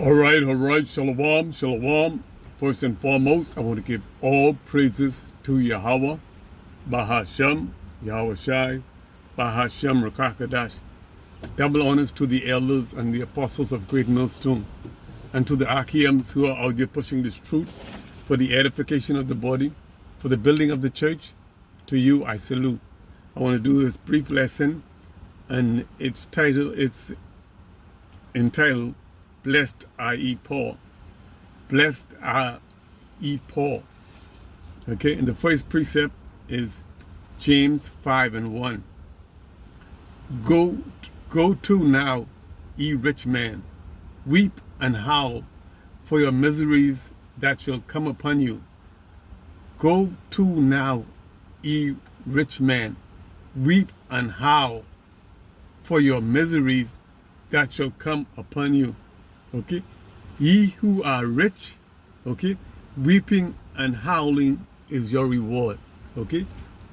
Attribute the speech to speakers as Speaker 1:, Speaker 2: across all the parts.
Speaker 1: All right, shalom, shalom. First and foremost, I want to give all praises to Yahweh, Bahashem, Yahweh Shai, Bahashem Rakakadash. Double honors to the elders and the apostles of Great Millstone, and to the Achians who are out there pushing this truth for the edification of the body, for the building of the church. To you, I salute. I want to do this brief lesson, and it's entitled, Blessed are ye poor. Blessed are ye poor. Okay, and the first precept is James 5:1. Go to now, ye rich man, weep and howl for your miseries that shall come upon you. Go to now, ye rich man, weep and howl for your miseries that shall come upon you. Okay, ye who are rich, okay, weeping and howling is your reward. Okay,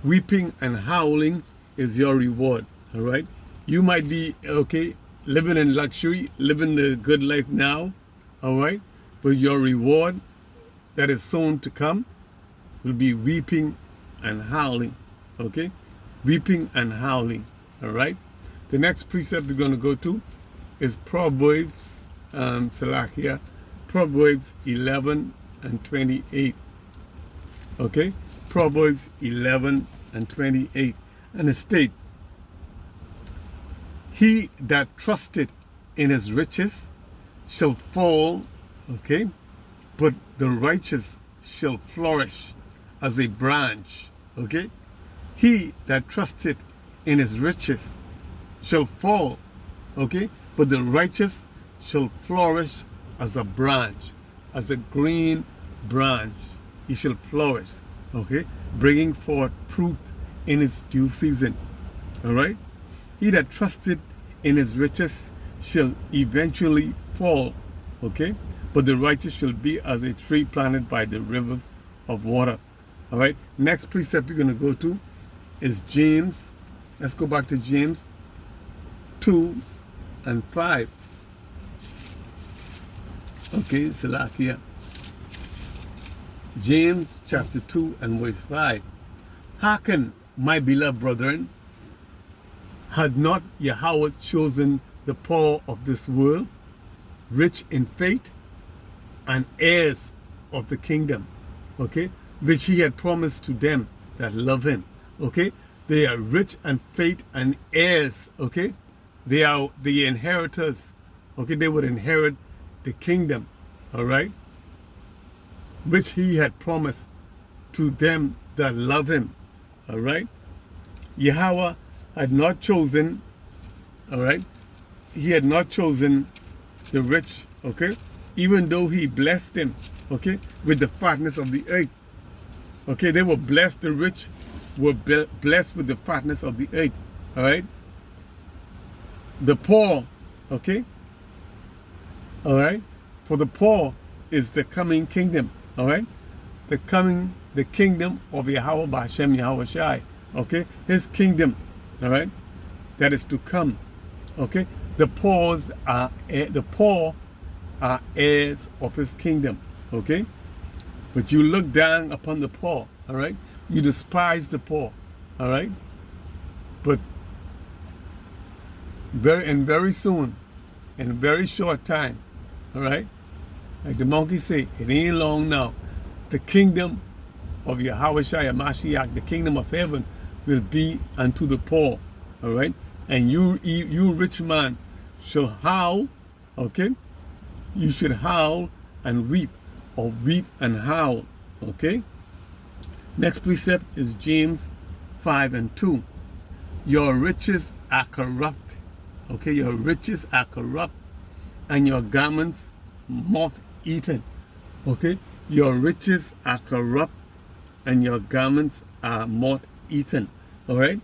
Speaker 1: weeping and howling is your reward. All right, you might be okay living in luxury, living the good life now. All right, but your reward that is soon to come will be weeping and howling. Okay, weeping and howling. All right, the next precept we're going to go to is Proverbs. Proverbs 11:28. Okay, Proverbs 11:28, and it states, "He that trusteth in his riches shall fall, okay, but the righteous shall flourish as a branch." Okay, he that trusteth in his riches shall fall, okay, but the righteous shall flourish as a branch, as a green branch. He shall flourish, okay, bringing forth fruit in its due season. All right? He that trusted in his riches shall eventually fall, okay, but the righteous shall be as a tree planted by the rivers of water. All right? Next precept we're going to go to is James. Let's go back to James 2:5. Okay, Salakia. James chapter 2:5. Hearken, my beloved brethren, had not Yahweh chosen the poor of this world, rich in faith, and heirs of the kingdom, okay, which he had promised to them that love him. Okay, they are rich in faith and heirs. Okay, they are the inheritors. Okay, they would inherit the kingdom, all right, which he had promised to them that love him. All right, Yahweh had not chosen, all right, he had not chosen the rich, okay, even though he blessed them, okay, with the fatness of the earth. Okay, they were blessed, the rich were blessed with the fatness of the earth. All right, the poor, okay, all right, for the poor is the coming kingdom. All right, the kingdom of Yahweh B'Hashem Yahweh Shai. Okay, his kingdom. All right, that is to come. Okay, the poor are heirs of his kingdom. Okay, but you look down upon the poor. All right, you despise the poor. All right, but very soon, in a very short time, all right, like the monkey say, it ain't long now, the kingdom of Yahweh Shai Mashiach, the kingdom of heaven, will be unto the poor. All right, and you rich man shall howl. Okay, you should howl and weep, or weep and howl. Okay, next precept is James 5:2. Your riches are corrupt. Okay, your riches are corrupt, and your garments moth-eaten. Okay, your riches are corrupt, and your garments are moth-eaten. All right,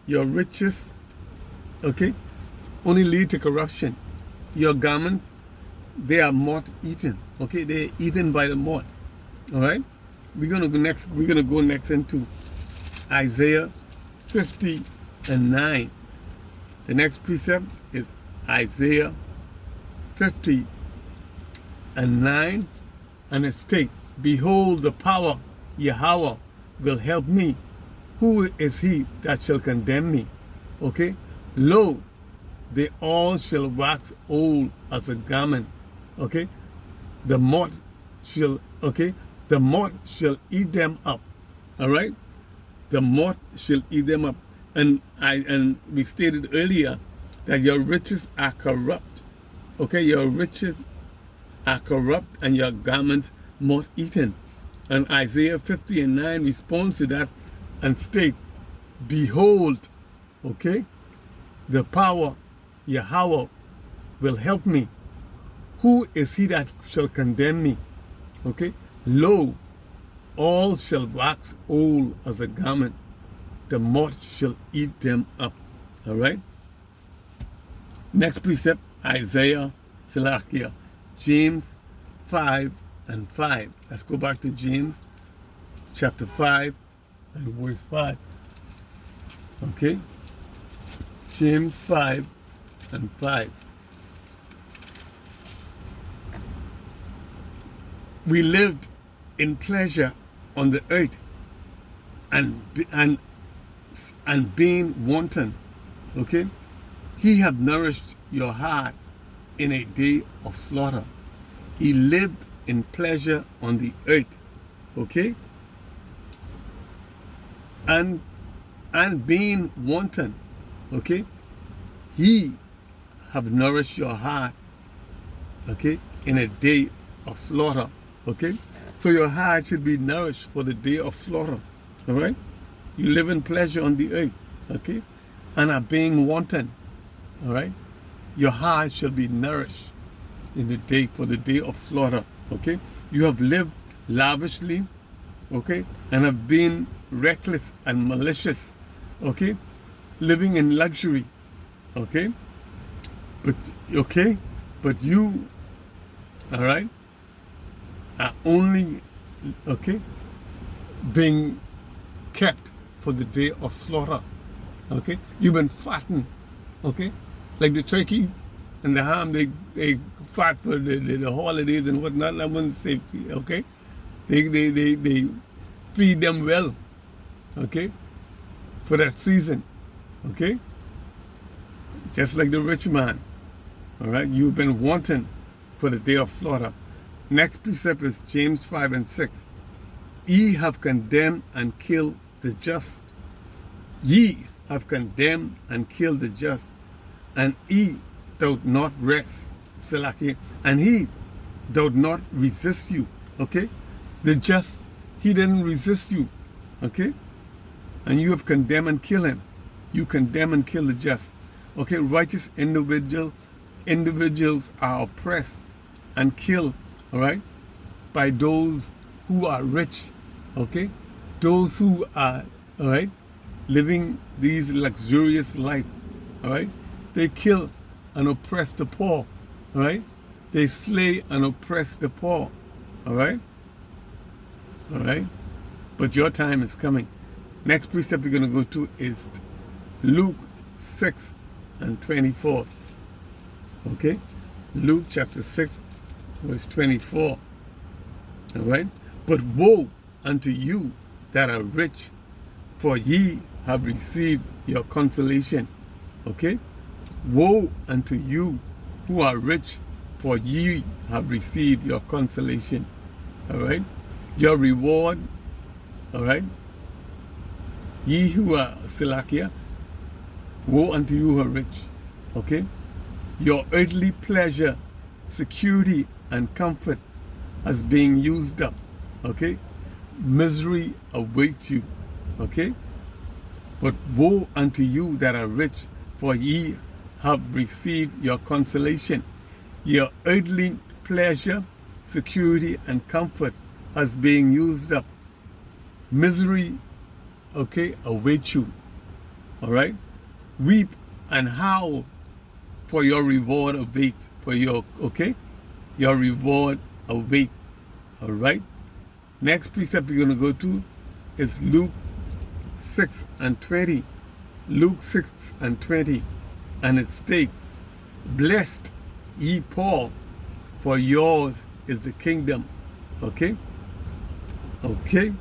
Speaker 1: your riches, okay, only lead to corruption. Your garments, they are moth-eaten. Okay, they're eaten by the moth. All right, we're gonna go next into Isaiah 50:9. The next precept is Isaiah 50 and 9, and it states, behold, the power Yahweh will help me. Who is he that shall condemn me? Okay? Lo, they all shall wax old as a garment. Okay? The moth shall, okay? The moth shall eat them up. All right? The moth shall eat them up. And we stated earlier that your riches are corrupt. Okay? Your riches are corrupt and your garments moth eaten. And Isaiah 50 and 9 responds to that and state, behold, okay, the power Yahweh will help me. Who is he that shall condemn me? Okay, lo, all shall wax old as a garment. The moth shall eat them up. All right. Next precept, Isaiah, Salakia, James 5 and 5. Let's go back to James chapter 5 and verse 5. Okay? James 5 and 5. We lived in pleasure on the earth and being wanton. Okay? He hath nourished your heart in a day of slaughter. He lived in pleasure on the earth. Okay? And being wanton. Okay? He have nourished your heart. Okay? In a day of slaughter. Okay? So your heart should be nourished for the day of slaughter. All right? You live in pleasure on the earth. Okay? And are being wanton. All right? Your heart shall be nourished in the day for the day of slaughter. Okay? You have lived lavishly. Okay? And have been reckless and malicious. Okay? Living in luxury. Okay? But you, all right, are only, okay, being kept for the day of slaughter. Okay? You've been fattened. Okay? Like the turkey and the ham, they fat for the holidays and whatnot. I wouldn't say, okay? They feed them well. Okay? For that season. Okay? Just like the rich man. All right? You've been wanting for the day of slaughter. Next precept is James 5 and 6. Ye have condemned and killed the just. Ye have condemned and killed the just. And he doth not rest. Selaki. And he doth not resist you. Okay? The just, he didn't resist you. Okay? And you have condemned and killed him. You condemn and kill the just. Okay? Righteous individuals are oppressed and killed. All right? By those who are rich. Okay? Those who are, all right, living these luxurious life. All right? They kill and oppress the poor. All right? They slay and oppress the poor. All right? All right? But your time is coming. Next precept we're going to go to is Luke 6 and 24. Okay? Luke chapter 6, verse 24. All right? But woe unto you that are rich, for ye have received your consolation. Okay? Woe unto you who are rich, for ye have received your consolation. All right? Your reward, all right? Ye who are Salakia, woe unto you who are rich. Okay? Your earthly pleasure, security, and comfort is being used up. Okay? Misery awaits you. Okay? But woe unto you that are rich, for ye have received your consolation. Your earthly pleasure, security, and comfort is being used up. Misery, okay, awaits you. All right? Weep and howl, for your reward awaits. For your, okay? Your reward awaits. All right? Next precept we're going to go to is Luke 6 and 20. Luke 6 and 20. And it states, blessed ye poor, for yours is the kingdom. Okay? Okay?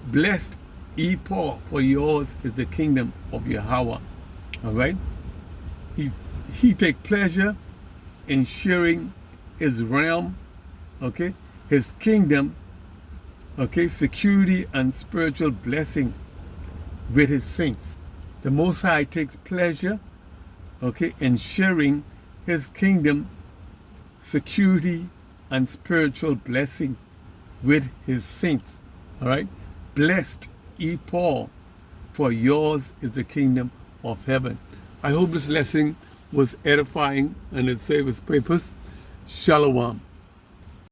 Speaker 1: Blessed ye poor, for yours is the kingdom of Yahweh. All right? He take pleasure in sharing his realm, okay? His kingdom, okay? Security and spiritual blessing with his saints. The Most High takes pleasure, okay, in sharing his kingdom, security, and spiritual blessing with his saints. All right? Blessed ye poor, for yours is the kingdom of heaven. I hope this lesson was edifying and it served its purpose. Shalom.